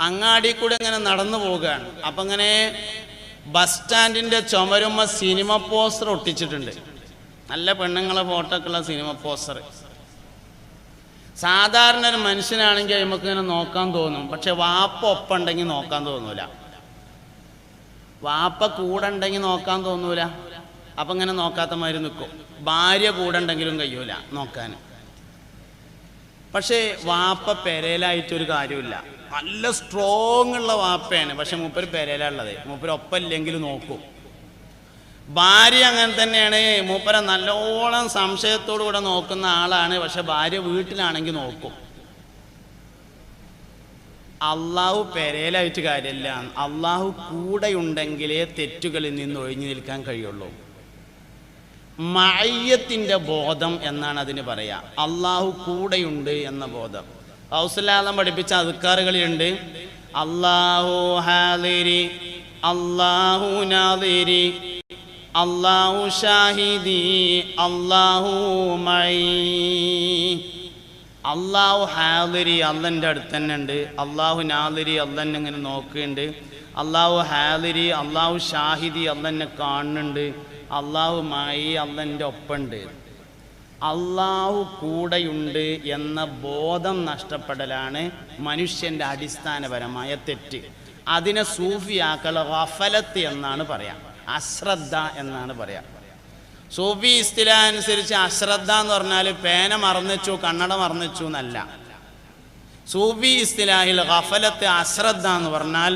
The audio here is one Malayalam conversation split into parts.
അങ്ങാടി കൂടെ ഇങ്ങനെ നടന്നു പോവുകയാണ്. അപ്പം ഇങ്ങനെ ബസ് സ്റ്റാൻഡിൻ്റെ ചുമരുമ്മ സിനിമ പോസ്റ്റർ ഒട്ടിച്ചിട്ടുണ്ട്. നല്ല പെണ്ണുങ്ങളെ ഫോട്ടോ ഒക്കെ ഉള്ള സിനിമ പോസ്റ്റർ. സാധാരണ ഒരു മനുഷ്യനാണെങ്കിൽ നമുക്ക് ഇങ്ങനെ നോക്കാൻ തോന്നും. പക്ഷെ വാപ്പ ഒപ്പം ഉണ്ടെങ്കിൽ നോക്കാൻ തോന്നൂല, വാപ്പ കൂടെ ഉണ്ടെങ്കിൽ നോക്കാൻ തോന്നൂല. അപ്പം ഇങ്ങനെ നോക്കാത്ത മാതിരി നിൽക്കും. ഭാര്യ കൂടെ ഉണ്ടെങ്കിലും കഴിയൂല നോക്കാൻ. പക്ഷേ വാപ്പ പെരയിലായിട്ടൊരു കാര്യമില്ല. നല്ല സ്ട്രോങ് ഉള്ള വാപ്പയാണ്. പക്ഷെ മൂപ്പര് പെരയിലുള്ളത്, മൂപ്പര് ഒപ്പം ഇല്ലെങ്കിലും നോക്കും. ഭാര്യ അങ്ങനെ തന്നെയാണ്. മൂപ്പരെ നല്ലോണം സംശയത്തോടു കൂടെ നോക്കുന്ന ആളാണ്. പക്ഷെ ഭാര്യ വീട്ടിലാണെങ്കിൽ നോക്കും. അള്ളാഹു പെരയിലായിട്ട് കാര്യമില്ല. അള്ളാഹു കൂടെയുണ്ടെങ്കിലേ തെറ്റുകളിൽ നിന്ന് ഒഴിഞ്ഞു നിൽക്കാൻ കഴിയുള്ളൂ. മഅയ്യത്തിൻ്റെ ബോധം എന്നാണ് അതിന് പറയാ. അള്ളാഹു കൂടെയുണ്ട് എന്ന ബോധം. ഔസുല്ലാദം പഠിപ്പിച്ച അദ്കാറുകളിലുണ്ട്. അല്ലാഹു ഹാദിരി, അല്ലാഹു നാദിരി, അല്ലാഹു ഷാഹിദി, അല്ലാഹു മഈ. അല്ലാഹു ഹാദിരി, അള്ളൻ്റെ അടുത്ത് തന്നെ ഉണ്ട്. അല്ലാഹു നാദിരി, അള്ളന്നെ ഇങ്ങനെ നോക്കുന്നുണ്ട്. അല്ലാഹു ഹാദിരി, അല്ലാഹു ഷാഹിദി, അള്ളന്നെ കാണുന്നുണ്ട്. അല്ലാഹു മഈ, അള്ളൻ്റെ ഒപ്പമുണ്ട്. അള്ളാഹു കൂടെയുണ്ട് എന്ന ബോധം നഷ്ടപ്പെടലാണ് മനുഷ്യൻ്റെ അടിസ്ഥാനപരമായ തെറ്റ്. അതിനെ സൂഫിയാക്കൾ ഗഫലത്ത് എന്നാണ് പറയാം, അശ്രദ്ധ എന്നാണ് പറയാം. സൂഫി ഇസ്തിലാഹ് അനുസരിച്ച് അശ്രദ്ധ എന്ന് പറഞ്ഞാൽ പേന മറന്നുവെച്ചു, കണ്ണട മറന്നുവെച്ചു എന്നല്ല. സൂഫി ഇസ്തിലാഹിൽ ഗഫലത്ത്, അശ്രദ്ധ എന്ന് പറഞ്ഞാൽ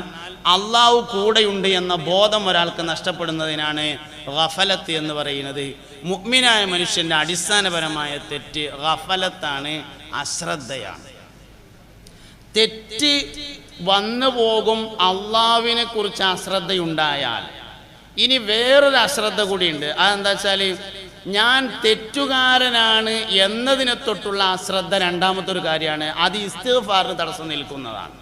അള്ളാഹു കൂടെയുണ്ട് എന്ന ബോധം ഒരാൾക്ക് നഷ്ടപ്പെടുന്നതിനാണ് ഗഫലത്ത് എന്ന് പറയുന്നത്. മുഅ്മിനായ മനുഷ്യൻ്റെ അടിസ്ഥാനപരമായ തെറ്റ് ഗഫലത്താണ്, അശ്രദ്ധയാണ്. തെറ്റ് വന്നു പോകും അള്ളാഹുവിനെ കുറിച്ച് അശ്രദ്ധയുണ്ടായാൽ. ഇനി വേറൊരു അശ്രദ്ധ കൂടിയുണ്ട്. അതെന്താ വെച്ചാൽ ഞാൻ തെറ്റുകാരനാണ് എന്നതിനെ തൊട്ടുള്ള അശ്രദ്ധ രണ്ടാമത്തെ ഒരു കാര്യമാണ്. അത് ഇസ്തിഗ്ഫാറിന് തടസ്സം നിൽക്കുന്നതാണ്.